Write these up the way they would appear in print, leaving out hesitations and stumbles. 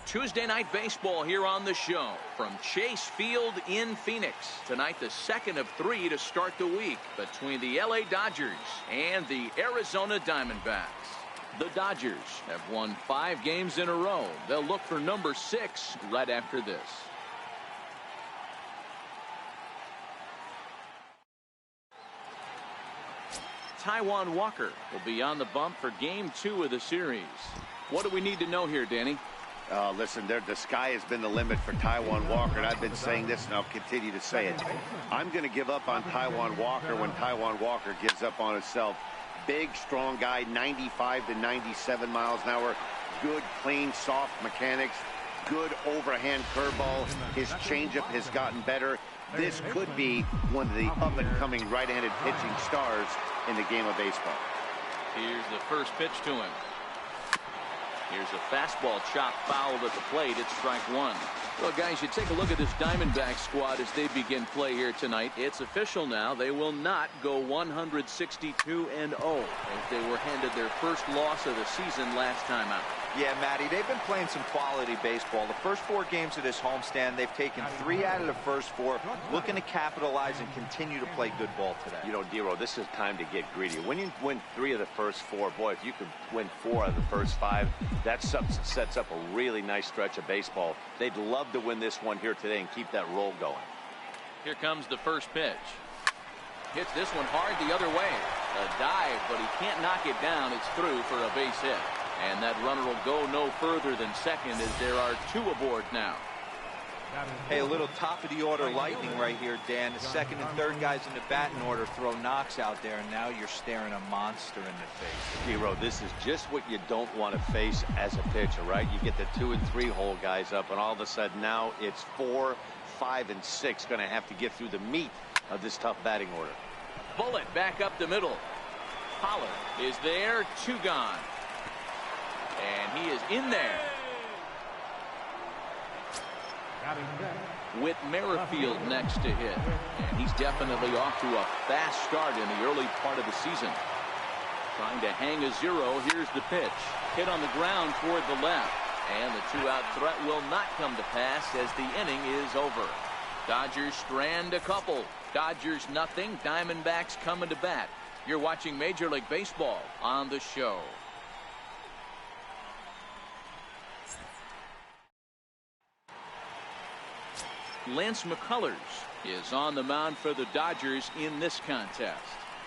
Tuesday night baseball here on the show from Chase Field in Phoenix. Tonight, the second of 3 to start the week between the LA Dodgers and the Arizona Diamondbacks. The Dodgers have won 5 games in a row. They'll look for number 6 right after this. Taijuan Walker will be on the bump for game 2 of the series. What do we need to know here, Danny? Listen, the sky has been the limit for Taijuan Walker, and I've been saying this, and I'll continue to say it. I'm going to give up on Taijuan Walker when Taijuan Walker gives up on himself. Big, strong guy, 95 to 97 miles an hour. Good, clean, soft mechanics. Good overhand curveball. His changeup has gotten better. This could be one of the up-and-coming right-handed pitching stars in the game of baseball. Here's the first pitch to him. Here's a fastball chopped foul at the plate. It's strike 1. Well, guys, you take a look at this Diamondback squad as they begin play here tonight. It's official now. They will not go 162-0 as they were handed their first loss of the season last time out. Yeah, Matty, they've been playing some quality baseball. The first 4 games of this homestand, they've taken 3 out of the first 4, looking to capitalize and continue to play good ball today. You know, Dero, this is time to get greedy. When you win 3 of the first 4, boy, if you could win 4 out of the first 5, that sets up a really nice stretch of baseball. They'd love to win this one here today and keep that roll going. Here comes the first pitch. Hits this one hard the other way. A dive, but he can't knock it down. It's through for a base hit. And that runner will go no further than second as there are 2 aboard now. Hey, a little top of the order lightning right here, Dan. The second and third guys in the batting order throw knocks out there, and now you're staring a monster in the face. Hero, this is just what you don't want to face as a pitcher, right? You get the 2 and 3 hole guys up, and all of a sudden now it's 4, 5, and 6 going to have to get through the meat of this tough batting order. Bullet back up the middle. Pollard is there, 2 gone. And he is in there. With Merrifield next to hit. And he's definitely off to a fast start in the early part of the season. Trying to hang a 0. Here's the pitch. Hit on the ground toward the left. And the 2-out threat will not come to pass as the inning is over. Dodgers strand a couple. Dodgers nothing. Diamondbacks coming to bat. You're watching Major League Baseball on the show. Lance McCullers is on the mound for the Dodgers in this contest.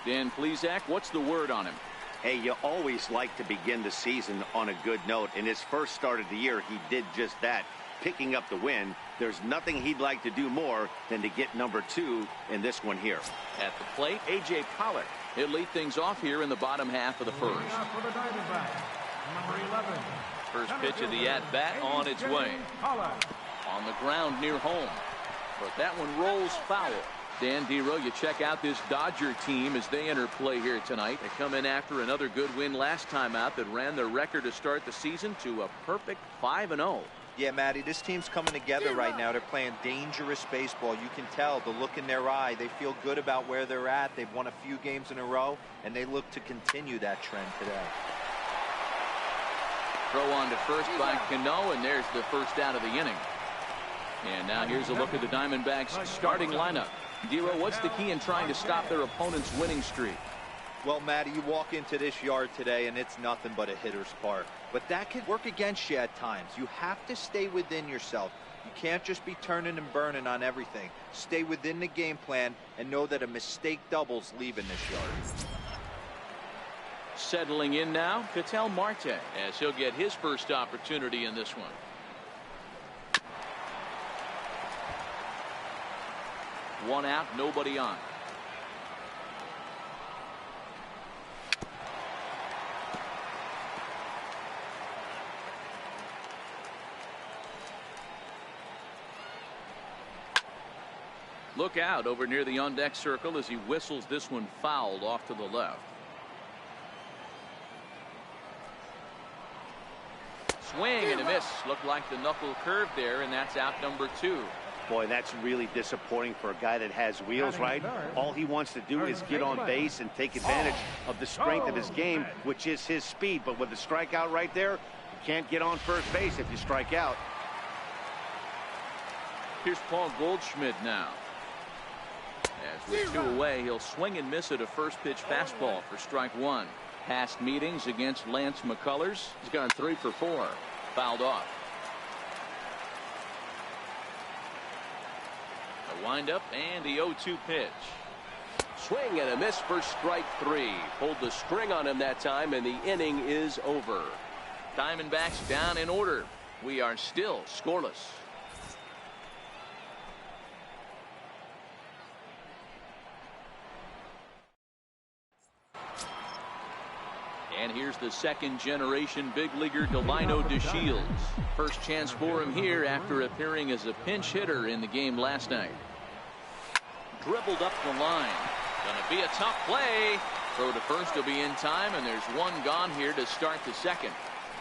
Dan Plesac, what's the word on him? Hey, you always like to begin the season on a good note. In his first start of the year, he did just that, picking up the win. There's nothing he'd like to do more than to get number 2 in this one here. At the plate, A.J. Pollock. He'll lead things off here in the bottom half of the first. First pitch of the at-bat on its way. On the ground near home. But that one rolls foul. Dan Dero, you check out this Dodger team as they enter play here tonight. They come in after another good win last time out that ran their record to start the season to a perfect 5-0. Yeah, Matty, this team's coming together right now. They're playing dangerous baseball. You can tell the look in their eye. They feel good about where they're at. They've won a few games in a row, and they look to continue that trend today. Throw on to first by Cano, and there's the first out of the inning. And now here's a look at the Diamondbacks starting lineup. Dero, what's the key in trying to stop their opponent's winning streak? Well, Matty, you walk into this yard today and it's nothing but a hitter's park. But that can work against you at times. You have to stay within yourself. You can't just be turning and burning on everything. Stay within the game plan and know that a mistake doubles leaving this yard. Settling in now, Ketel Marte, as he'll get his first opportunity in this one. One out, nobody on. Look out over near the on-deck circle as he whistles this one fouled off to the left. Swing and a miss. Looked like the knuckle curve there, and that's out number 2. Boy, that's really disappointing for a guy that has wheels, right? All he wants to do is get on base and take advantage of the strength of his game, which is his speed. But with the strikeout right there, you can't get on first base if you strike out. Here's Paul Goldschmidt now. As with 2 away, he'll swing and miss at a first pitch fastball for strike 1. Past meetings against Lance McCullers, he's gone 3 for 4. Fouled off. A windup and the 0-2 pitch. Swing and a miss for strike 3. Pulled the string on him that time, and the inning is over. Diamondbacks down in order. We are still scoreless. And here's the second-generation big leaguer Delino DeShields. First chance for him here after appearing as a pinch hitter in the game last night. Dribbled up the line. Gonna be a tough play. Throw to first will be in time, and there's one gone here to start the second.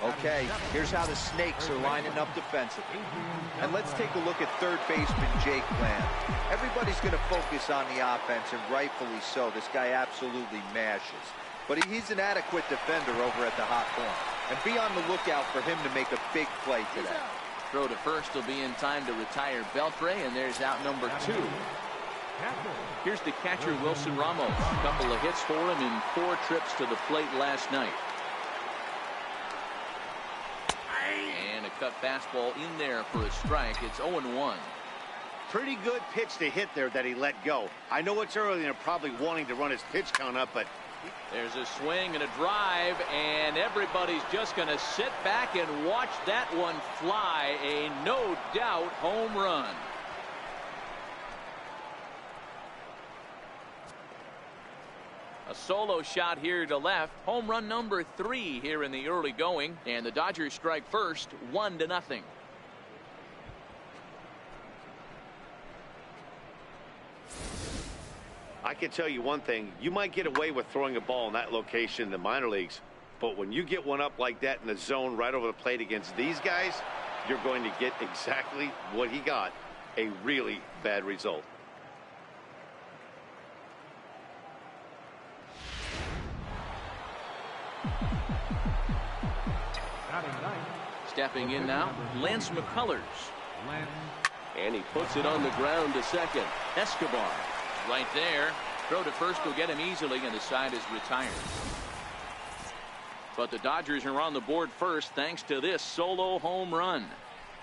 Okay, here's how the Snakes are lining up defensively. And let's take a look at third baseman Jake Lamb. Everybody's going to focus on the offense, and rightfully so. This guy absolutely mashes. But he's an adequate defender over at the hot corner. And be on the lookout for him to make a big play today. Throw to first will be in time to retire Beltre, and there's out number 2. Here's the catcher Wilson Ramos. A couple of hits for him in 4 trips to the plate last night. And a cut fastball in there for a strike. It's 0-1. Pretty good pitch to hit there that he let go. I know it's early and they're probably wanting to run his pitch count up, but there's a swing and a drive, and everybody's just going to sit back and watch that one fly. A no doubt home run. A solo shot here to left. Home run number 3 here in the early going, and the Dodgers strike first, 1-0. I can tell you one thing. You might get away with throwing a ball in that location in the minor leagues, but when you get one up like that in the zone right over the plate against these guys, you're going to get exactly what he got, a really bad result. Stepping in now, Lance McCullers. And he puts it on the ground to second. Escobar right there. Throw to first will get him easily, and the side is retired. But the Dodgers are on the board first thanks to this solo home run.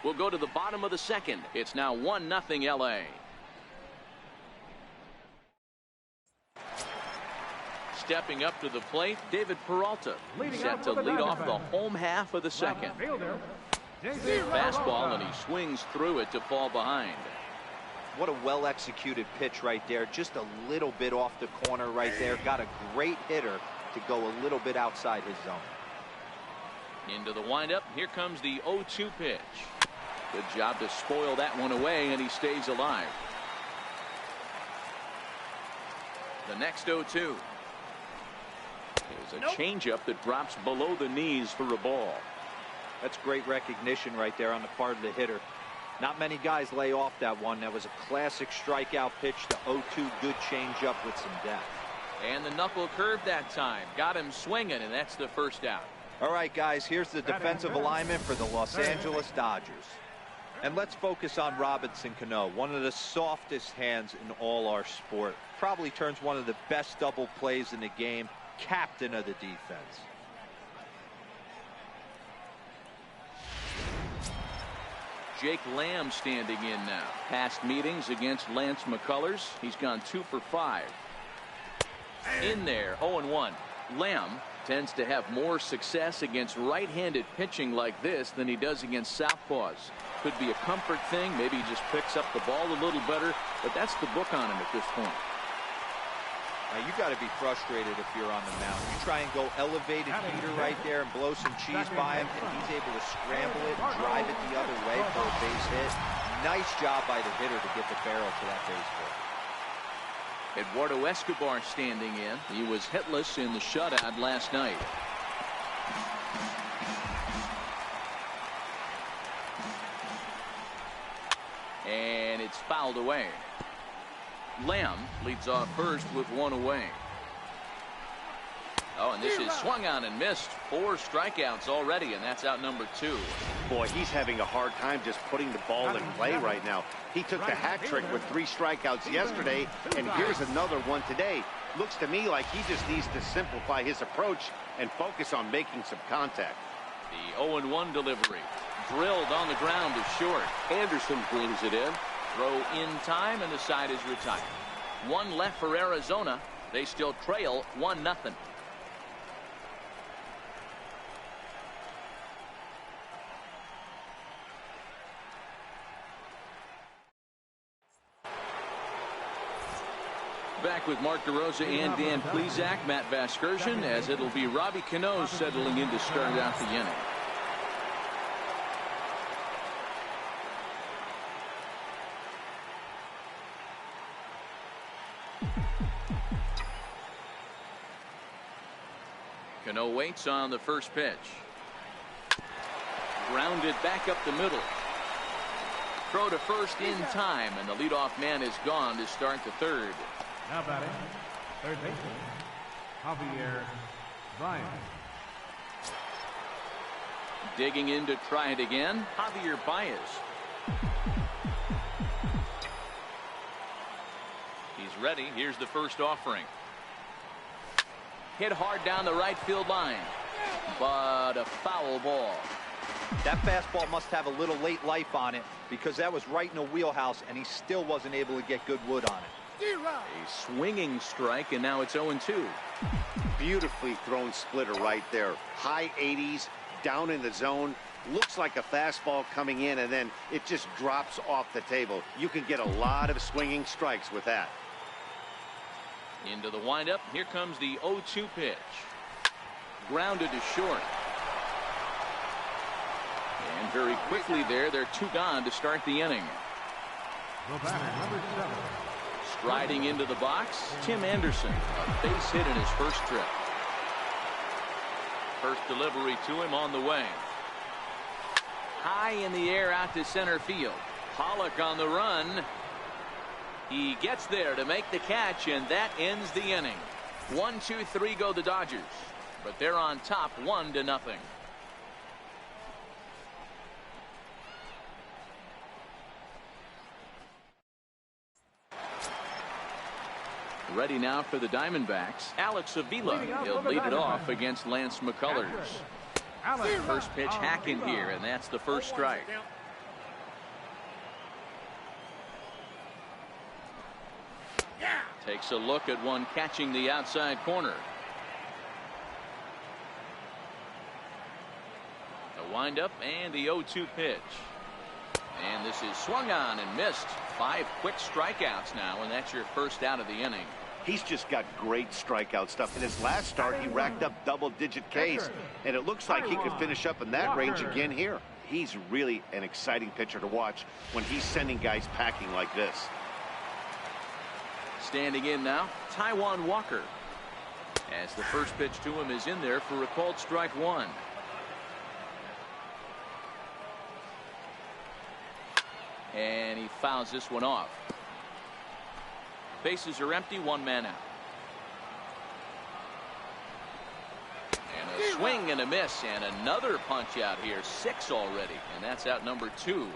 We'll go to the bottom of the second. It's now 1-0 LA. Stepping up to the plate, David Peralta, set to lead off the home half of the second. Fastball, and he swings through it to fall behind. What a well-executed pitch right there. Just a little bit off the corner right there. Got a great hitter to go a little bit outside his zone. Into the windup. Here comes the 0-2 pitch. Good job to spoil that one away, and he stays alive. The next 0-2. Is a changeup that drops below the knees for a ball. That's great recognition right there on the part of the hitter. Not many guys lay off that one. That was a classic strikeout pitch. The 0-2 good changeup with some depth. And the knuckle curve that time. Got him swinging, and that's the first out. All right, guys, here's the defensive alignment for the Los Angeles Dodgers. And let's focus on Robinson Cano, one of the softest hands in all our sport. Probably turns one of the best double plays in the game. Captain of the defense. Jake Lamb standing in now. Past meetings against Lance McCullers. He's gone 2 for 5. In there, 0-1. Lamb tends to have more success against right-handed pitching like this than he does against southpaws. Could be a comfort thing. Maybe he just picks up the ball a little better, but that's the book on him at this point. Now, you got to be frustrated if you're on the mound. You try and go elevated heater right there and blow some cheese by him, and he's able to scramble it and drive it the other way for a base hit. Nice job by the hitter to get the barrel to that base hit. Eduardo Escobar standing in. He was hitless in the shutout last night. And it's fouled away. Lamb leads off first with 1 away. Oh, and this is swung on and missed. 4 strikeouts already, and that's out number 2. Boy, he's having a hard time just putting the ball in play right now. He took the hat trick with 3 strikeouts yesterday, and here's another one today. Looks to me like he just needs to simplify his approach and focus on making some contact. The 0-1 delivery. Drilled on the ground to short. Anderson brings it in. Throw in time, and the side is retired. 1 left for Arizona. They still trail 1-0. Back with Mark DeRosa and Dan Plesac, Matt Vasgersian, as it'll be Robbie Cano settling in to start out the inning. Cano waits on the first pitch. Grounded back up the middle. Throw to first in time, and the leadoff man is gone to start the third. Now batting, third baseman, Javier Baez. Digging in to try it again, Javier Baez. He's ready. Here's the first offering. Hit hard down the right field line, but a foul ball. That fastball must have a little late life on it, because that was right in a wheelhouse, and he still wasn't able to get good wood on it. A swinging strike, and now it's 0-2. Beautifully thrown splitter right there. High 80s, down in the zone. Looks like a fastball coming in, and then it just drops off the table. You can get a lot of swinging strikes with that. Into the windup. Here comes the 0-2 pitch. Grounded to short. And very quickly there, they're 2 gone to start the inning. The batter, number 7. Striding into the box, Tim Anderson. A base hit in his first trip. First delivery to him on the way. High in the air out to center field. Pollock on the run. He gets there to make the catch, and that ends the inning. 1-2-3 go the Dodgers, but they're on top 1-0. Ready now for the Diamondbacks. Alex Avila. He'll lead it off against Lance McCullers. First pitch hacking here, and that's the first strike. Takes a look at one catching the outside corner. The windup and the 0-2 pitch. And this is swung on and missed. 5 quick strikeouts now, and that's your first out of the inning. He's just got great strikeout stuff. In his last start, he racked up double-digit Ks, and it looks like he could finish up in that range again here. He's really an exciting pitcher to watch when he's sending guys packing like this. Standing in now, Taijuan Walker. As the first pitch to him is in there for a called strike 1. And he fouls this one off. Bases are empty, 1 man out. And a swing and a miss, and another punch out here. 6 already, and that's out number 2.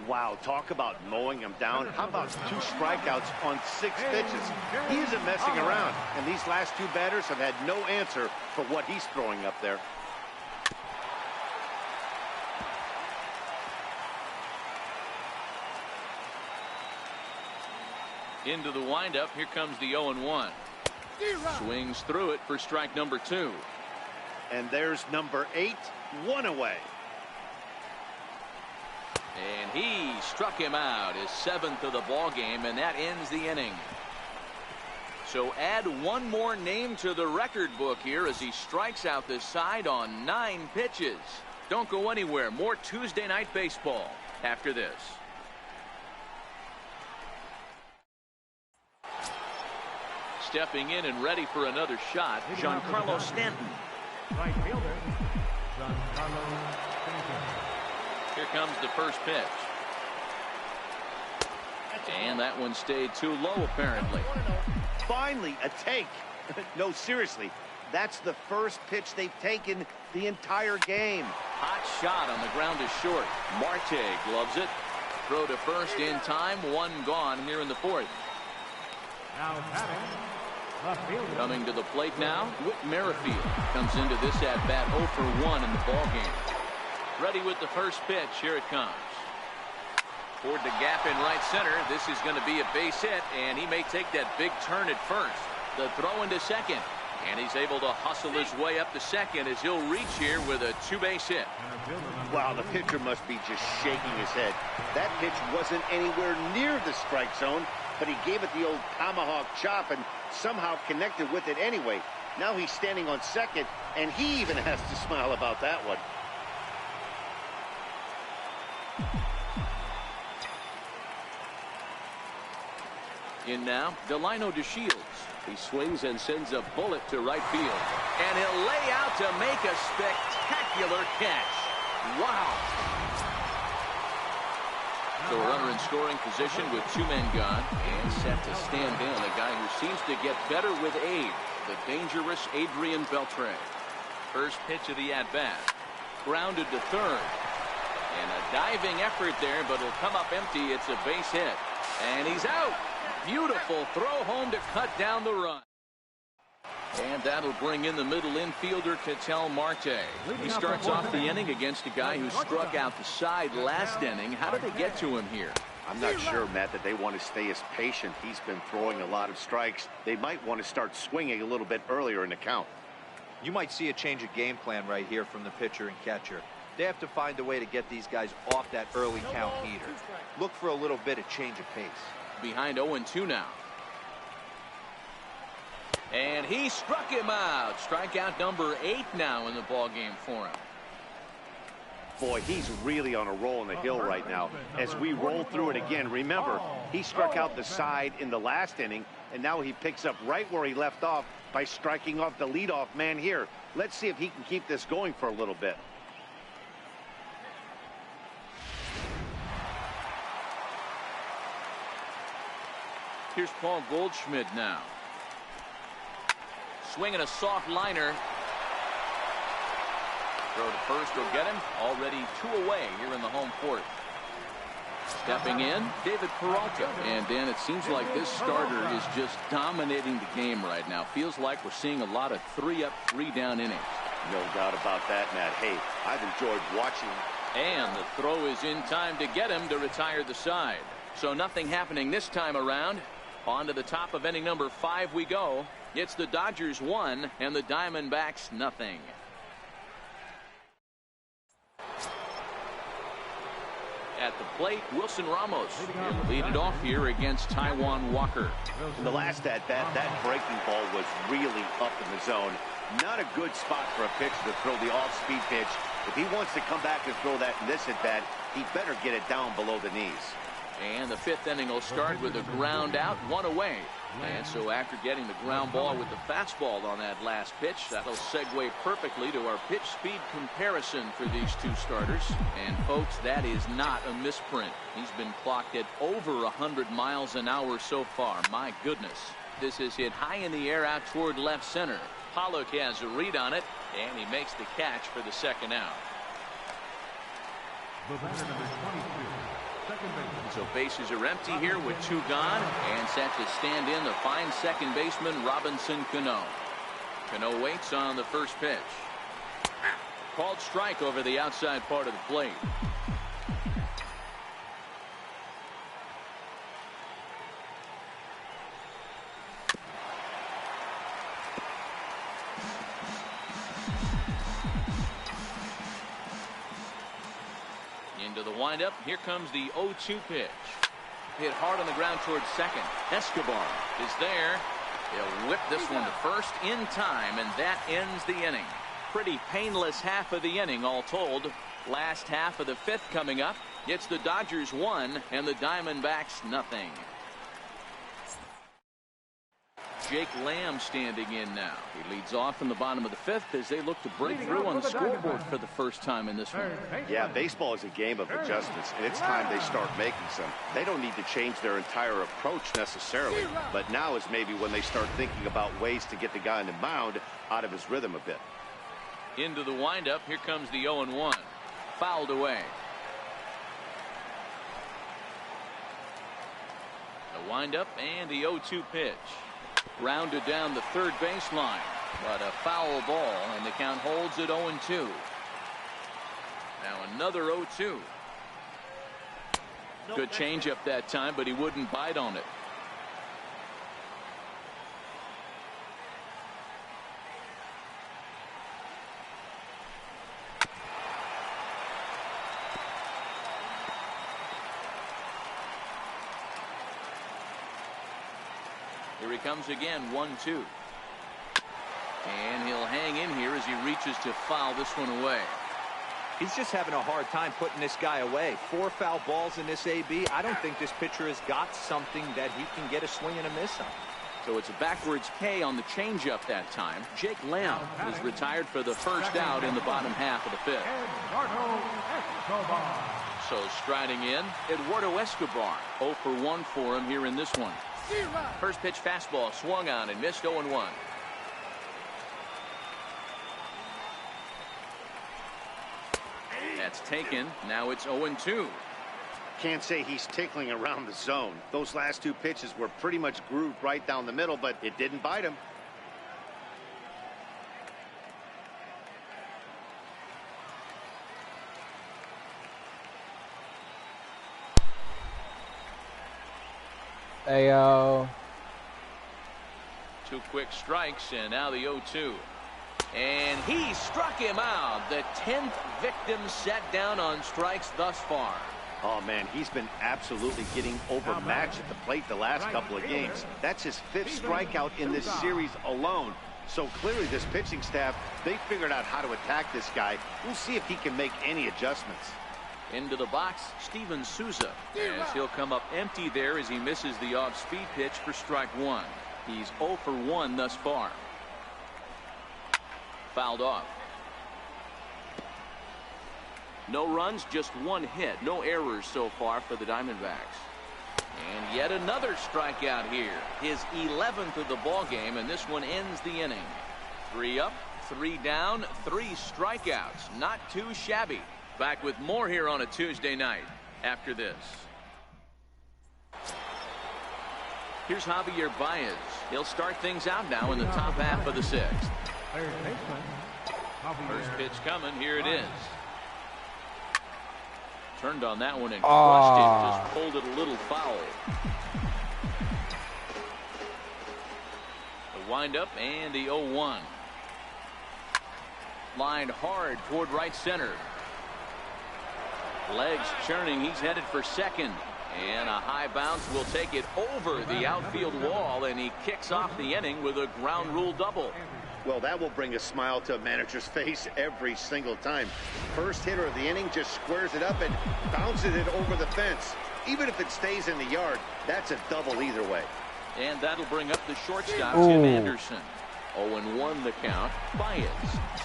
Wow, talk about mowing him down. How about 2 strikeouts on 6 pitches? He isn't messing around, and these last 2 batters have had no answer for what he's throwing up there. Into the windup. Here comes the 0-1. Swings through it for strike number 2. And there's number 8, 1 away. And he struck him out, his 7th of the ball game, and that ends the inning. So add 1 more name to the record book here as he strikes out this side on 9 pitches. Don't go anywhere. More Tuesday Night Baseball after this. Stepping in and ready for another shot, Giancarlo Stanton. Right fielder, Giancarlo Stanton. Here comes the first pitch. And that one stayed too low, apparently. Finally, a take. No, seriously. That's the first pitch they've taken the entire game. Hot shot on the ground is short. Marte gloves it. Throw to first in time. One gone here in the fourth. Now batting, left fielder. Coming to the plate now, Whit Merrifield comes into this at-bat 0 for 1 in the ballgame. Ready with the first pitch. Here it comes. Toward the gap in right center. This is going to be a base hit, and he may take that big turn at first. The throw into second. And he's able to hustle his way up to second as he'll reach here with a two-base hit. Wow, the pitcher must be just shaking his head. That pitch wasn't anywhere near the strike zone, but he gave it the old tomahawk chop and somehow connected with it anyway. Now he's standing on second, and he even has to smile about that one. In now, Delino DeShields. He swings and sends a bullet to right field. And he'll lay out to make a spectacular catch. Wow. So a runner in scoring position with 2 men gone and set to stand in. A guy who seems to get better with age, the dangerous Adrian Beltre. First pitch of the at-bat. Grounded to third. And a diving effort there, but it'll come up empty. It's a base hit. And he's out. Beautiful throw home to cut down the run. And that'll bring in the middle infielder, Ketel Marte. He starts off the inning against a guy who struck out the side last inning. How did they get to him here? I'm not sure, Matt, that they want to stay as patient. He's been throwing a lot of strikes. They might want to start swinging a little bit earlier in the count. You might see a change of game plan right here from the pitcher and catcher. They have to find a way to get these guys off that early count heater. Look for a little bit of change of pace. Behind 0-2 now. And he struck him out. Strikeout number 8 now in the ballgame for him. Boy, he's really on a roll in the hill right now. As we roll through it again, remember, he struck out the side in the last inning, and now he picks up right where he left off by striking off the leadoff man here. Let's see if he can keep this going for a little bit. Here's Paul Goldschmidt now. Swinging a soft liner. Throw to first will get him. Already 2 away here in the home fourth. Stepping in, David Peralta. And Dan, it seems like this starter is just dominating the game right now. Feels like we're seeing a lot of 3-up, 3-down innings. No doubt about that, Matt. Hey, I've enjoyed watching. And the throw is in time to get him to retire the side. So nothing happening this time around. On to the top of inning number 5 we go. It's the Dodgers 1 and the Diamondbacks nothing. At the plate, Wilson Ramos. He'll lead it off here against Taijuan Walker. In the last at-bat, that breaking ball was really up in the zone. Not a good spot for a pitcher to throw the off-speed pitch. If he wants to come back and throw that in this at-bat, he better get it down below the knees. And the 5th inning will start with a ground out, 1 away. And so after getting the ground ball with the fastball on that last pitch, that'll segue perfectly to our pitch speed comparison for these 2 starters. And folks, that is not a misprint. He's been clocked at over 100 miles an hour so far. My goodness. This is hit high in the air out toward left center. Pollock has a read on it, and he makes the catch for the second out. The batter number 22. So bases are empty here with 2 gone, and set to stand in the fine second baseman Robinson Cano. Cano waits on the first pitch. Called strike over the outside part of the plate. Into the windup. Here comes the 0-2 pitch. Hit hard on the ground towards second. Escobar is there. He'll whip this one to first in time, and that ends the inning. Pretty painless half of the inning all told. Last half of the 5th coming up. It's the Dodgers 1 and the Diamondbacks nothing. Jake Lamb standing in now. He leads off in the bottom of the fifth as they look to break through on the scoreboard for the first time in this one. Yeah, baseball is a game of adjustments, and it's time they start making some. They don't need to change their entire approach necessarily, but now is maybe when they start thinking about ways to get the guy on the mound out of his rhythm a bit. Into the windup. Here comes the 0-1. Fouled away. The windup and the 0-2 pitch. Rounded down the third baseline, but a foul ball, and the count holds at 0-2. Now another 0-2. Good changeup that time, but he wouldn't bite on it. Here he comes again, 1-2. And he'll hang in here as he reaches to foul this one away. He's just having a hard time putting this guy away. 4 foul balls in this AB. I don't think this pitcher has got something that he can get a swing and a miss on. So it's a backwards K on the changeup that time. Jake Lamb is retired for the first out in the bottom half of the fifth. So striding in, Eduardo Escobar. 0 for 1 for him here in this one. First pitch fastball swung on and missed. 0-1. That's taken. Now it's 0-2. Can't say he's tickling around the zone. Those last 2 pitches were pretty much grooved right down the middle, but it didn't bite him. Ayo. 2 quick strikes, and now the 0-2. And he struck him out. The 10th victim set down on strikes thus far. Oh, man, he's been absolutely getting overmatched at the plate the last couple of games. That's his 5th strikeout in this series alone. So clearly this pitching staff, they figured out how to attack this guy. We'll see if he can make any adjustments. Into the box, Steven Souza, as he'll come up empty there as he misses the off-speed pitch for strike 1. He's 0 for 1 thus far. Fouled off. No runs, just 1 hit. No errors so far for the Diamondbacks. And yet another strikeout here. His 11th of the ball game, and this one ends the inning. 3 up, 3 down, 3 strikeouts. Not too shabby. Back with more here on a Tuesday night after this. Here's Javier Baez. He'll start things out now in the top half of the 6th. First pitch coming. Here it is. Turned on that one and crushed it. Just pulled it a little foul. The windup and the 0-1. Lined hard toward right center. Legs churning. He's headed for second. And a high bounce will take it over the outfield wall, and he kicks off the inning with a ground rule double. Well, that will bring a smile to a manager's face every single time. First hitter of the inning just squares it up and bounces it over the fence. Even if it stays in the yard, that's a double either way. And that'll bring up the shortstop, Tim Anderson. 0-1 the count. Baez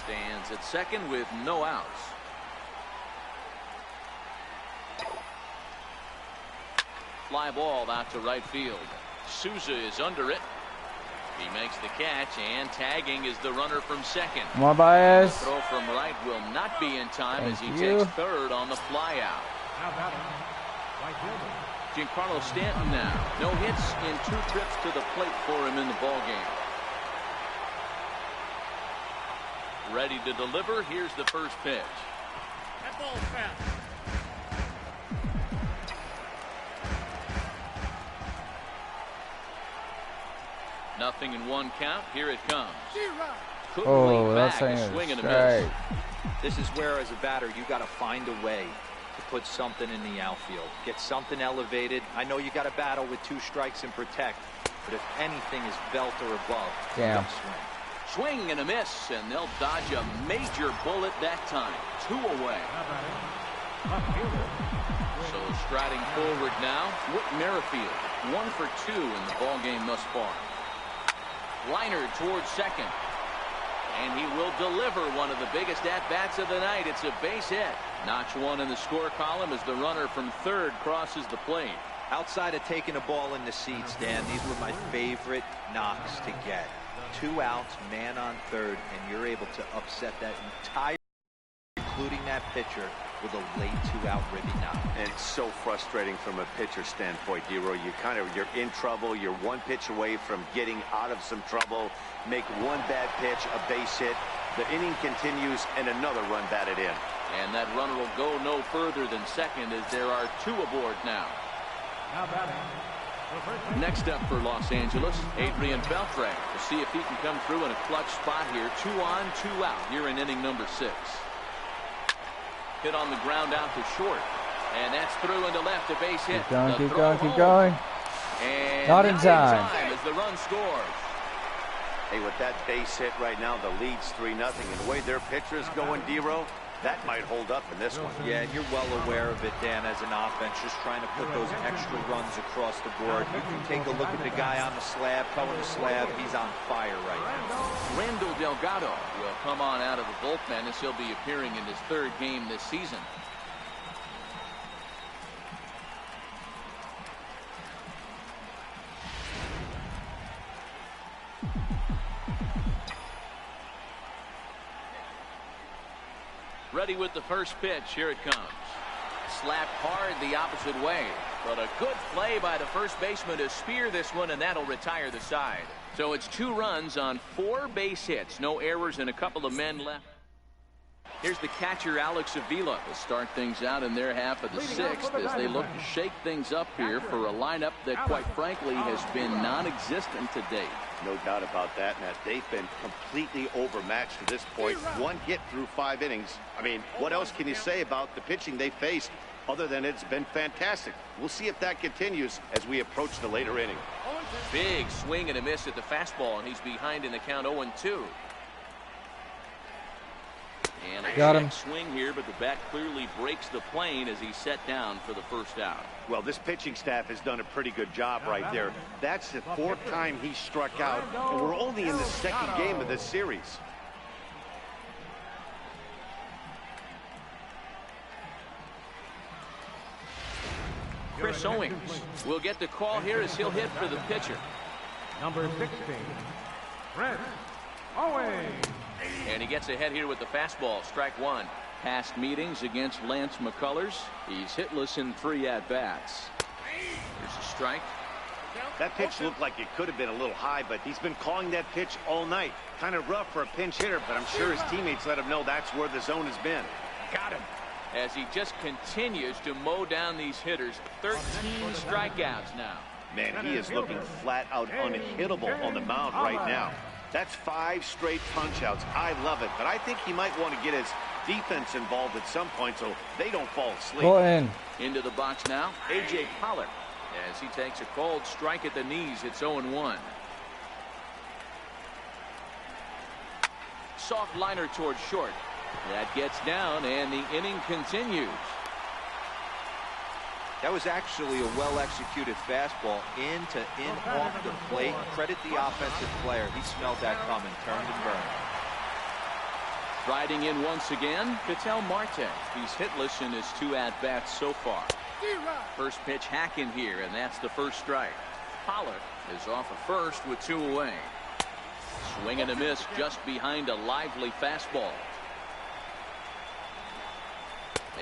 stands at second with no outs. Fly ball out to right field. Souza is under it. He makes the catch, and tagging is the runner from second. Come on, Baez. The throw from right will not be in time as he Thank you. takes third on the fly out. Giancarlo Stanton now. No hits in 2 trips to the plate for him in the ball game. Ready to deliver. Here's the first pitch. That ball's fast. Nothing in 1 count. Here it comes. Oh, that's saying a swing and a strike. miss. This is where, as a batter, you got to find a way to put something in the outfield. Get something elevated. I know you got to battle with 2 strikes and protect, but if anything is belt or above, you Damn. got to swing. Swing and a miss, and they'll dodge a major bullet that time. 2 away. So striding forward now, Whit Merrifield. 1 for 2 in the ball game thus far. Liner towards second. And he will deliver one of the biggest at-bats of the night. It's a base hit. Notch one in the score column as the runner from third crosses the plate. Outside of taking a ball in the seats, Dan, these were my favorite knocks to get. 2 outs, man on third, and you're able to upset that entire, including that pitcher, with a late 2-out ribby knock. And it's so frustrating from a pitcher standpoint, D-Roy. You're in trouble. You're one pitch away from getting out of some trouble. Make one bad pitch, a base hit. The inning continues, and another run batted in. And that runner will go no further than second as there are 2 aboard now. Now batting. Next up for Los Angeles, Adrian Beltre. We'll see if he can come through in a clutch spot here. 2 on, 2 out here in inning number 6. Hit on the ground out to short. And that's through into left, a base hit. Keep going, keep going, keep going. And not in time as the run scores. Hey, with that base hit right now, the lead's 3-0. And the way their pitcher is going, D-Roy, that might hold up in this one. Yeah, and you're well aware of it, Dan, as an offense, just trying to put those extra runs across the board. You can take a look at the guy on the slab, towing the slab. He's on fire right now. Randall Delgado will come on out of the bullpen as he'll be appearing in his 3rd game this season. Ready with the first pitch. Here it comes. Slapped hard the opposite way. But a good play by the first baseman to spear this one, and that'll retire the side. So it's 2 runs on 4 base hits. No errors and a couple of men left. Here's the catcher, Alex Avila, to start things out in their half of the 6th as they look to shake things up here for a lineup that, quite frankly, has been non-existent to date. No doubt about that, Matt. They've been completely overmatched to this point. 1 hit through 5 innings. I mean, what else can you say about the pitching they faced other than it's been fantastic? We'll see if that continues as we approach the later inning. Big swing and a miss at the fastball, and he's behind in the count 0-2. And a got him. Swing here, but the bat clearly breaks the plane as he's set down for the first out. Well, this pitching staff has done a pretty good job right there. That's the 4th time he struck out, and we're only in the 2nd game of this series. Chris Owings will get the call here as he'll hit for the pitcher. Number 16, Chris Owings. And he gets ahead here with the fastball. Strike 1. Past meetings against Lance McCullers. He's hitless in 3 at-bats. Here's a strike. That pitch looked like it could have been a little high, but he's been calling that pitch all night. Kind of rough for a pinch hitter, but I'm sure his teammates let him know that's where the zone has been. Got him. As he just continues to mow down these hitters. 13 strikeouts now. Man, he is looking flat out unhittable on the mound right now. That's 5 straight punch-outs. I love it, but I think he might want to get his defense involved at some point so they don't fall asleep. Go in. Into the box now, A.J. Pollock. As he takes a cold strike at the knees, it's 0-1. Soft liner towards short. That gets down, and the inning continues. That was actually a well-executed fastball in off the plate. Credit the offensive player. He smelled that coming, turned and burned. Riding in once again, Ketel Marte. He's hitless in his 2 at-bats so far. First pitch hacking here, and that's the first strike. Pollock is off of first with 2 away. Swing and a miss just behind a lively fastball.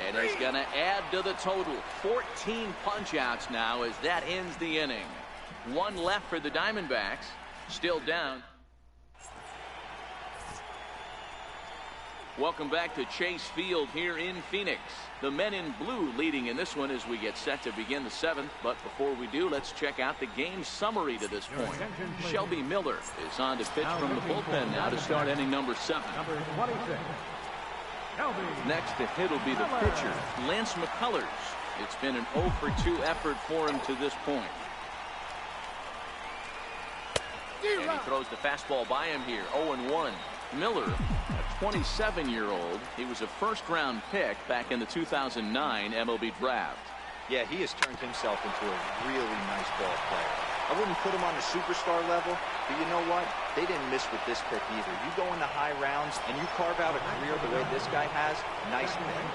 And he's going to add to the total. 14 punch-outs now as that ends the inning. 1 left for the Diamondbacks. Still down. Welcome back to Chase Field here in Phoenix. The men in blue leading in this one as we get set to begin the 7th. But before we do, let's check out the game summary to this point. Shelby Miller is on to pitch from the bullpen now to start inning number 7. Number 26. Next to hit will be the pitcher, Lance McCullers. It's been an 0-for-2 effort for him to this point. And he throws the fastball by him here, 0-1. Miller, a 27-year-old. He was a first-round pick back in the 2009 MLB draft. Yeah, he has turned himself into a really nice ball player. I wouldn't put him on the superstar level, But you know what? They didn't miss with this pick either. You go into high rounds and you carve out a career the way this guy has. Nice pick.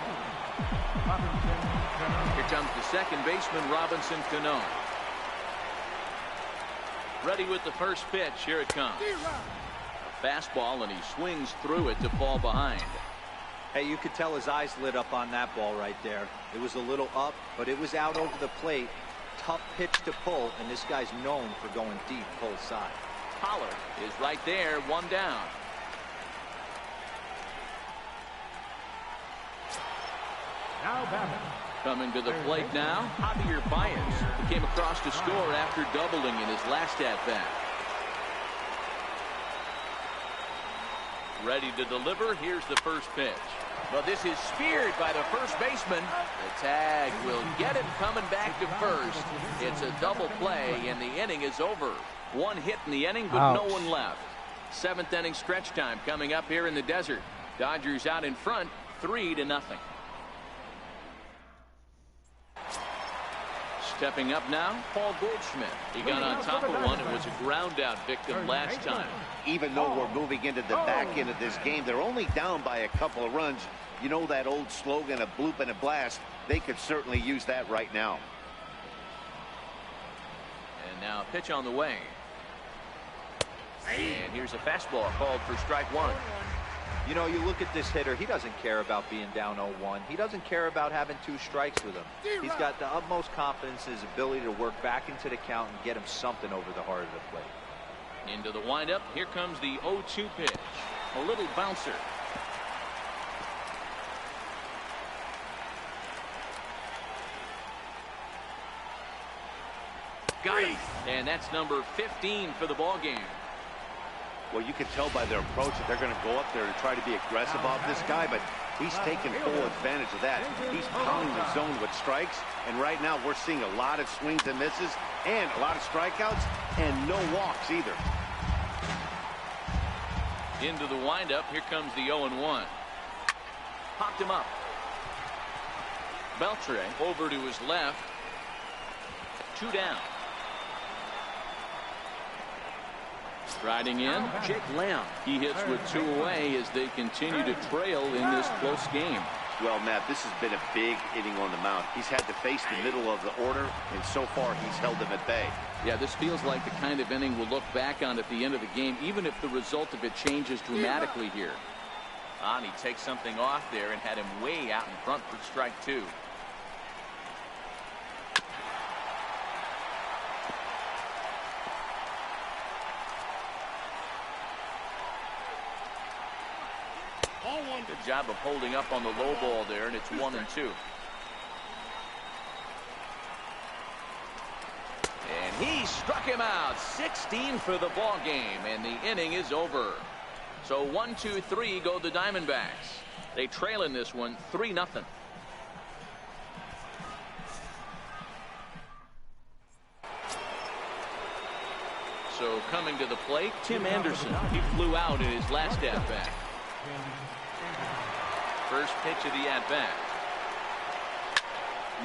Here comes the second baseman, Robinson Cano. Ready with the first pitch. Here it comes. A fastball, and he swings through it to fall behind. Hey, you could tell his eyes lit up on that ball right there. It was a little up, but it was out over the plate. Tough pitch to pull, and this guy's known for going deep pull side. Pollard is right there, one down. Now batting. Coming to the plate now, Javier Baez. He came across to score after doubling in his last at-bat. Ready to deliver. Here's the first pitch. Well, this is speared by the first baseman. The tag will get him coming back to first. It's a double play, and the inning is over. One hit in the inning, but no one left. Seventh inning stretch time coming up here in the desert. Dodgers out in front, 3-0. Stepping up now, Paul Goldschmidt. He got on top of one and was a ground-out victim last time. Even though we're moving into the back end of this game, they're only down by a couple of runs. You know that old slogan, a bloop and a blast? They could certainly use that right now. And now a pitch on the way. And here's a fastball called for strike one. You know, you look at this hitter, he doesn't care about being down 0-1. He doesn't care about having 2 strikes with him. He's got the utmost confidence in his ability to work back into the count and get him something over the heart of the plate. Into the windup. Here comes the 0-2 pitch. A little bouncer. Got him. And that's number 15 for the ball game. Well, you can tell by their approach that they're going to go up there and try to be aggressive off this guy, but he's taking full advantage of that. He's pounding the zone with strikes, and right now we're seeing a lot of swings and misses and a lot of strikeouts and no walks either. Into the windup. Here comes the 0-1. Popped him up. Beltre over to his left. 2 down. Riding in, Jake Lamb. He hits with 2 away as they continue to trail in this close game. Well, Matt, this has been a big inning on the mound. He's had to face the middle of the order, and so far he's held them at bay. Yeah, this feels like the kind of inning we'll look back on at the end of the game, even if the result of it changes dramatically here. And he takes something off there and had him way out in front for strike 2. Good job of holding up on the low ball there, and it's 1-2. And he struck him out. 16 for the ball game, and the inning is over. So 1-2-3 go the Diamondbacks. They trail in this one 3-0. So coming to the plate, Tim Anderson. He flew out in his last at-bat. First pitch of the at-bat.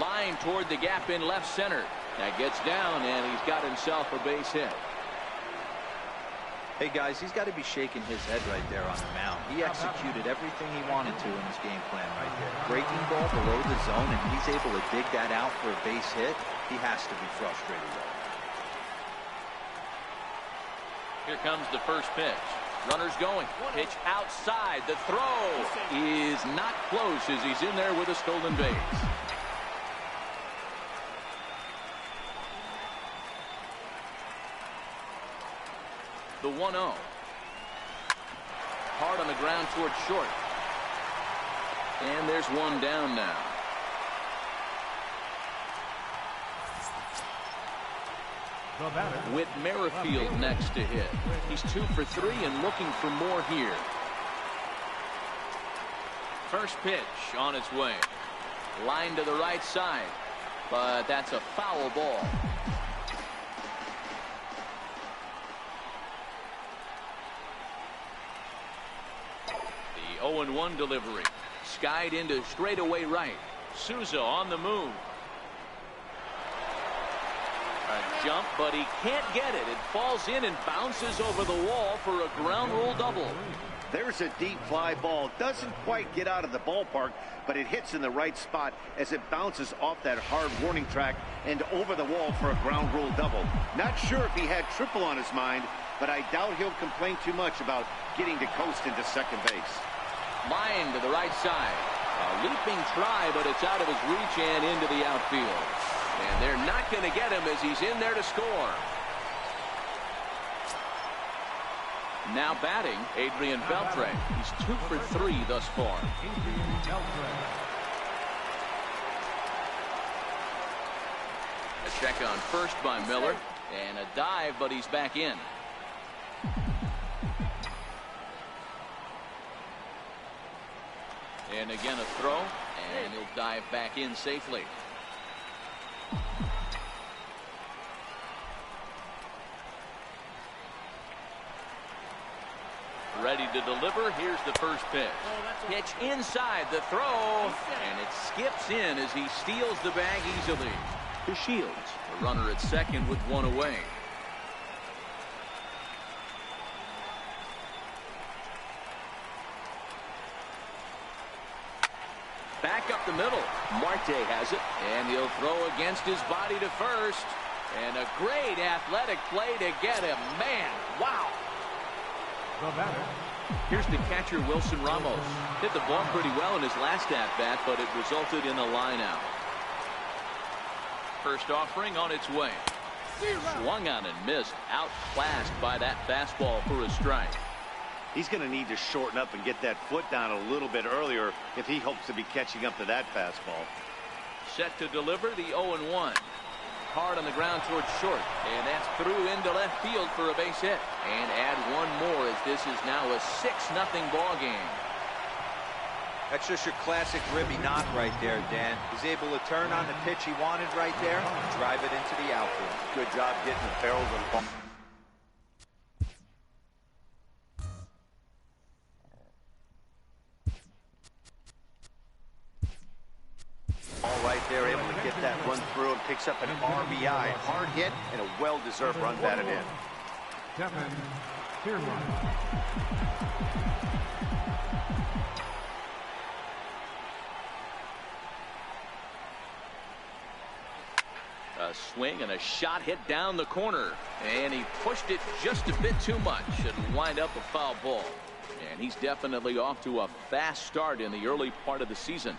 Line toward the gap in left center. That gets down, and he's got himself a base hit. Hey, guys, he's got to be shaking his head right there on the mound. He executed everything he wanted to in his game plan right there. Breaking ball below the zone, and he's able to dig that out for a base hit. He has to be frustrated right now. Here comes the first pitch. Runners going. Pitch outside. The throw is not close as he's in there with a stolen base. The 1-0. Hard on the ground toward short. And there's one down now. Whit Merrifield next to hit. He's 2 for 3 and looking for more here. First pitch on its way. Line to the right side, but that's a foul ball. The 0-1 delivery. Skied into straightaway right. Souza on the move. jump, but he can't get it. It falls in and bounces over the wall for a ground rule double. There's a deep fly ball. Doesn't quite get out of the ballpark, but it hits in the right spot as it bounces off that hard warning track and over the wall for a ground rule double. Not sure if he had triple on his mind, but I doubt he'll complain too much about getting to coast into second base. Line to the right side. A leaping try, but it's out of his reach and into the outfield. And they're not going to get him as he's in there to score. Now batting, Adrian Beltre. He's 2 for 3 thus far. A check on first by Miller. And a dive, but he's back in. And again a throw. And he'll dive back in safely. Ready to deliver. Here's the first pitch. Pitch inside the throw. And it skips in as he steals the bag easily. To Shields. The runner at second with one away. Back up the middle. Marte has it. And he'll throw against his body to first. And a great athletic play to get him. Man, wow. Here's the catcher, Wilson Ramos. Hit the ball pretty well in his last at-bat, but it resulted in a line-out. First offering on its way. Swung on and missed. Outclassed by that fastball for a strike. He's going to need to shorten up and get that foot down a little bit earlier if he hopes to be catching up to that fastball. Set to deliver the 0-1. Hard on the ground towards short, and that's through into left field for a base hit. And add one more as this is now a 6-0 ball game. That's just your classic Ribby knock right there, Dan. He's able to turn on the pitch he wanted right there and drive it into the outfield. Good job getting the barrels of the ball. Right there, able to get that run through and picks up an RBI. Hard hit and a well-deserved run batted in. Kevin Kiermaier. A swing and a shot hit down the corner. And he pushed it just a bit too much and wind up a foul ball. And he's definitely off to a fast start in the early part of the season.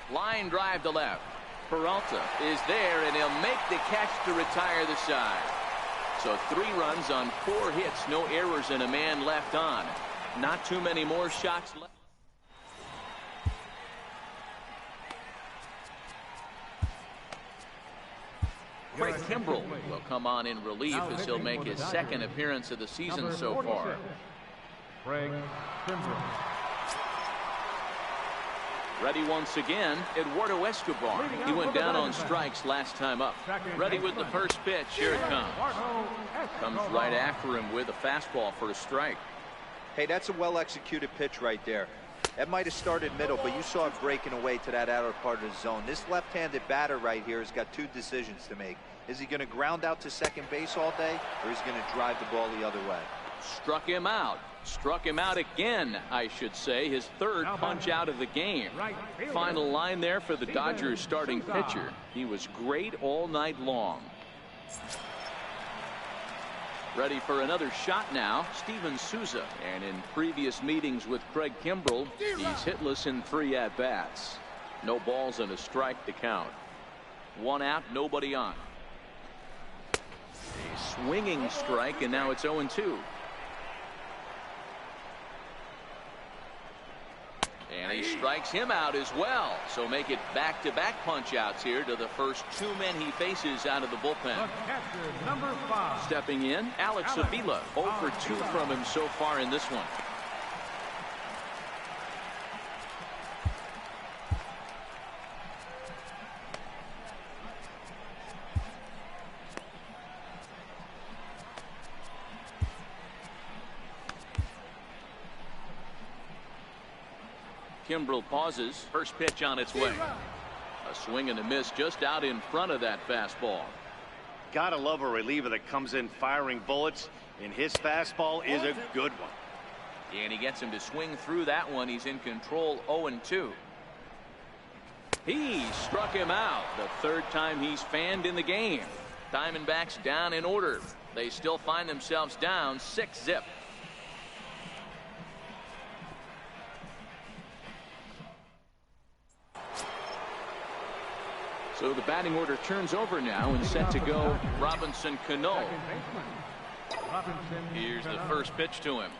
Line drive to left. Peralta is there, and he'll make the catch to retire the side. So 3 runs on 4 hits, no errors, and a man left on. Not too many more shots left. Craig Kimbrel will come on in relief as he'll make his 2nd appearance of the season so far. Craig Kimbrel. Ready once again, Eduardo Escobar. He went down on strikes last time up. Ready with the first pitch. Here it comes. Comes right after him with a fastball for a strike. Hey, that's a well-executed pitch right there. That might have started middle, but you saw it breaking away to that outer part of the zone. This left-handed batter right here has got 2 decisions to make. Is he going to ground out to second base all day, or is he going to drive the ball the other way? Struck him out. Struck him out again, I should say. His 3rd punch out of the game. Final line there for the Dodgers starting pitcher. He was great all night long. Ready for another shot now, Steven Souza. And in previous meetings with Craig Kimbrel, he's hitless in 3 at-bats. No balls and a strike to count. 1 out, nobody on. A swinging strike, and now it's 0-2. And he strikes him out as well. So make it back-to-back punch-outs here to the first 2 men he faces out of the bullpen. Number 5. Stepping in, Alex Avila. 0 for 2 from him so far in this one. Kimbrel pauses. First pitch on its way. A swing and a miss just out in front of that fastball. Gotta love a reliever that comes in firing bullets, and his fastball is a good one. And he gets him to swing through that one. He's in control, 0-2. He struck him out the third time he's fanned in the game. Diamondbacks down in order. They still find themselves down 6-zip. So the batting order turns over now and set to go Robinson Cano. Here's the first pitch to him.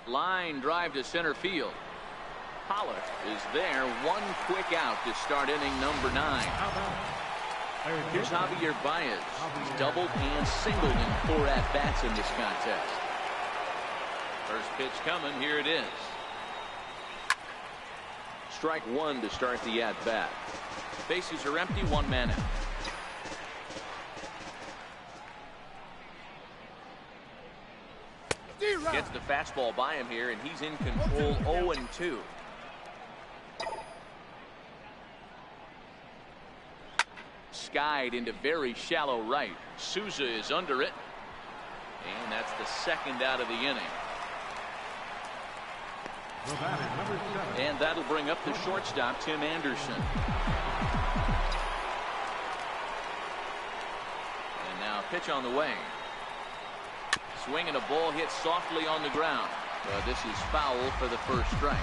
Line drive to center field. Pollock is there. One quick out to start inning number 9. Here's Javier Baez. He's doubled and singled in 4 at-bats in this contest. First pitch coming. Here it is. Strike 1 to start the at-bat. Bases are empty. 1 man out. Gets the fastball by him here, and he's in control, 0-2. Skied into very shallow right. Souza is under it. And that's the second out of the inning. And that'll bring up the shortstop, Tim Anderson. And now pitch on the way. Swing and a ball hit softly on the ground. This is foul for the first strike.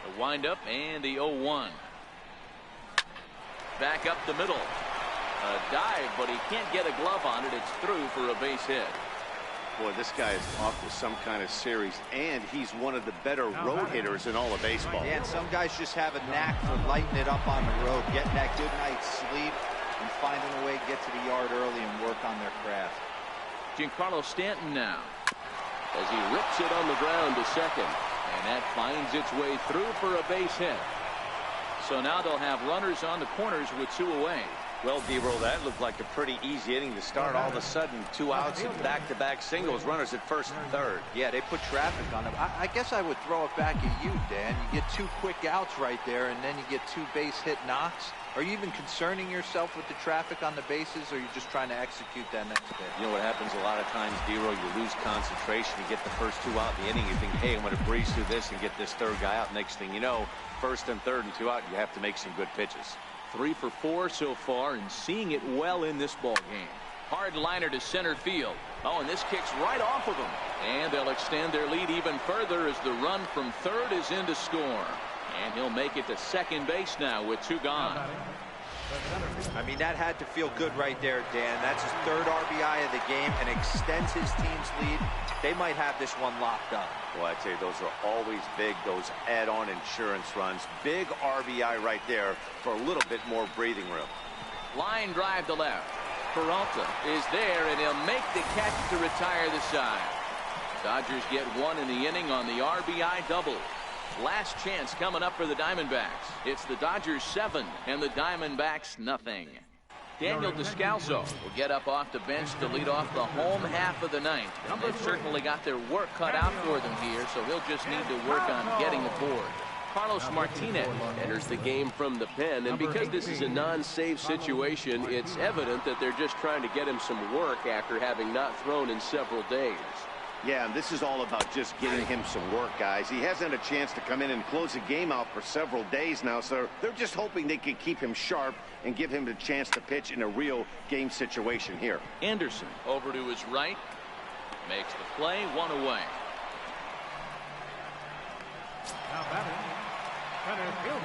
The windup and the 0-1. Back up the middle. A dive, but he can't get a glove on it. It's through for a base hit. Boy, this guy is off to some kind of series, and he's one of the better road hitters in all of baseball. Yeah, and some guys just have a knack for lighting it up on the road, getting that good night's sleep, and finding a way to get to the yard early and work on their craft. Giancarlo Stanton now, as he rips it on the ground to second, and that finds its way through for a base hit. So now they'll have runners on the corners with 2 away. Well, D-Roll, that looked like a pretty easy inning to start. All of a sudden, 2 outs and back-to-back singles, runners at first and third. Yeah, they put traffic on them. I guess I would throw it back at you, Dan. You get 2 quick outs right there, and then you get 2 base hit knocks. Are you even concerning yourself with the traffic on the bases, or are you just trying to execute that next pitch? You know what happens a lot of times, D-Roll, you lose concentration. You get the first 2 out in the inning. You think, hey, I'm going to breeze through this and get this third guy out. Next thing you know, first and third and 2 out, you have to make some good pitches. 3 for 4 so far, and seeing it well in this ball game. Hard liner to center field. Oh, and this kicks right off of them. And they'll extend their lead even further as the run from third is in to score. And he'll make it to second base now with 2 gone. I mean, that had to feel good right there, Dan. That's his 3rd RBI of the game and extends his team's lead. They might have this one locked up. Well, I tell you, those are always big, those add-on insurance runs. Big RBI right there for a little bit more breathing room. Line drive to left. Peralta is there, and he'll make the catch to retire the side. Dodgers get 1 in the inning on the RBI double. Last chance coming up for the Diamondbacks. It's the Dodgers 7 and the Diamondbacks nothing. Daniel Descalso will get up off the bench to lead off the home half of the 9th. And they've certainly got their work cut out for them here, so he'll just need to work on getting aboard. Carlos Martinez enters the game from the pen, and because this is a non-save situation, it's evident that they're just trying to get him some work after having not thrown in several days. Yeah, and this is all about just getting him some work, guys. He hasn't had a chance to come in and close the game out for several days now, so they're just hoping they can keep him sharp and give him the chance to pitch in a real game situation here. Anderson over to his right. Makes the play, 1 away.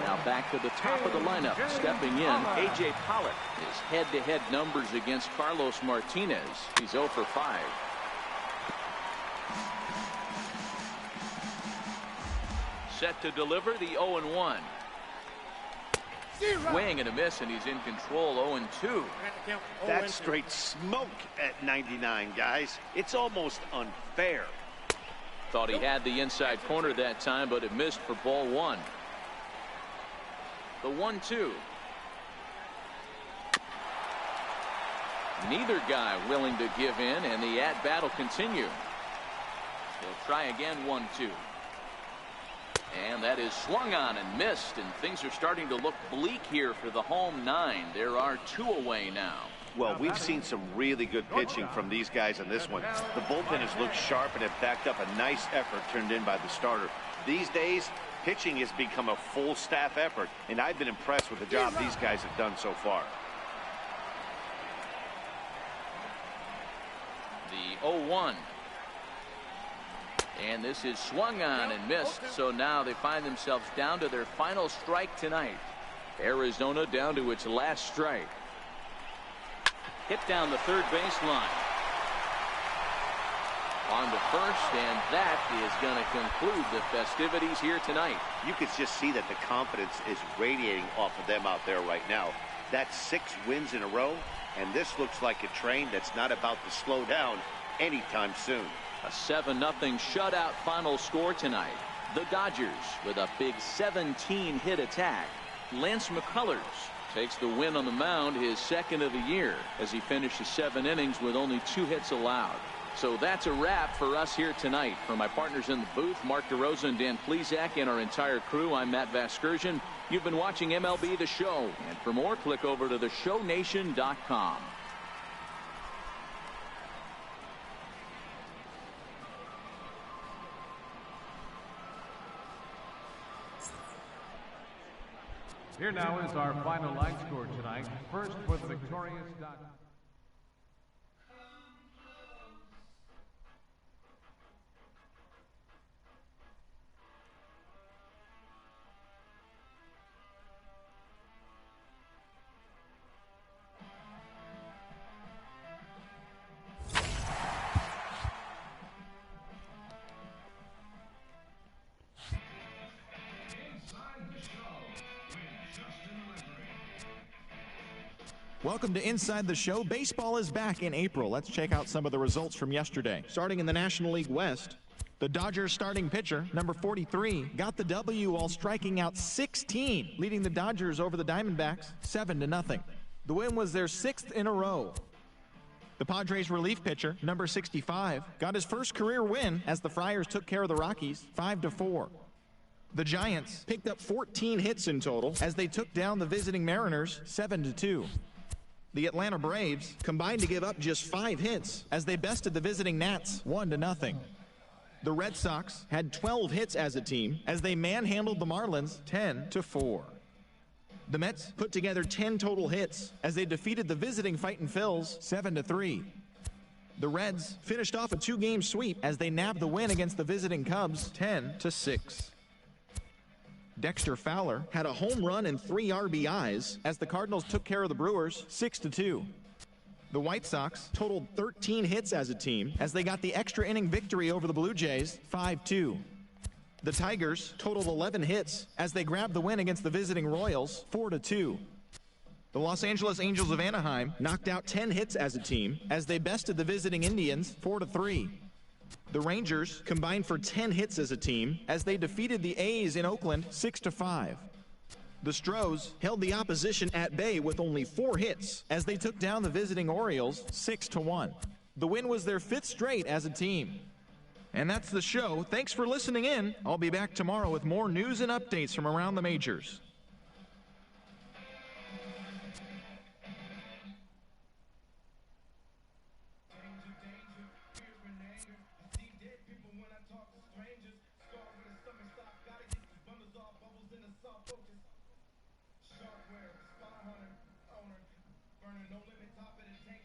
Now back to the top of the lineup. Stepping in, A.J. Pollock. His head-to-head numbers against Carlos Martinez. He's 0 for 5. Set to deliver the 0-1. Swing and a miss, and he's in control, 0-2. That's straight smoke at 99, guys. It's almost unfair. Thought he had the inside corner that time, but it missed for ball 1. The 1-2. Neither guy willing to give in, and the at-bat will continue. He'll try again, 1-2. And that is swung on and missed, and things are starting to look bleak here for the home 9. There are 2 away now. Well, we've seen some really good pitching from these guys in this one. The bullpen has looked sharp and have backed up a nice effort turned in by the starter. These days, pitching has become a full staff effort, and I've been impressed with the job these guys have done so far. The 0-1. And this is swung on and missed, so now they find themselves down to their final strike tonight. Arizona down to its last strike. Hit down the third baseline. On to first, and that is going to conclude the festivities here tonight. You could just see that the confidence is radiating off of them out there right now. That's 6 wins in a row, and this looks like a train that's not about to slow down anytime soon. A 7-0 shutout final score tonight. The Dodgers with a big 17-hit attack. Lance McCullers takes the win on the mound, his 2nd of the year, as he finishes 7 innings with only 2 hits allowed. So that's a wrap for us here tonight. For my partners in the booth, Mark DeRosa and Dan Plesac, and our entire crew, I'm Matt Vasgersian. You've been watching MLB The Show. And for more, click over to theshownation.com. Here now is our final line score tonight. First for the victorious Dodgers. Welcome to Inside the Show. Baseball is back in April. Let's check out some of the results from yesterday. Starting in the National League West, the Dodgers starting pitcher, number 43, got the W while striking out 16, leading the Dodgers over the Diamondbacks 7-0. The win was their 6th in a row. The Padres relief pitcher, number 65, got his first career win as the Friars took care of the Rockies 5-4. The Giants picked up 14 hits in total as they took down the visiting Mariners 7-2. The Atlanta Braves combined to give up just 5 hits as they bested the visiting Nats 1-0. The Red Sox had 12 hits as a team as they manhandled the Marlins 10-4. The Mets put together 10 total hits as they defeated the visiting Fightin' Phils 7-3. The Reds finished off a 2-game sweep as they nabbed the win against the visiting Cubs 10-6. Dexter Fowler had a home run and 3 RBIs as the Cardinals took care of the Brewers 6-2. The White Sox totaled 13 hits as a team as they got the extra inning victory over the Blue Jays 5-2. The Tigers totaled 11 hits as they grabbed the win against the visiting Royals 4-2. The Los Angeles Angels of Anaheim knocked out 10 hits as a team as they bested the visiting Indians 4-3. The Rangers combined for 10 hits as a team as they defeated the A's in Oakland 6-5. The Stros held the opposition at bay with only 4 hits as they took down the visiting Orioles 6-1. The win was their 5th straight as a team. And that's the show. Thanks for listening in. I'll be back tomorrow with more news and updates from around the majors. Burning no limit, top of the tank.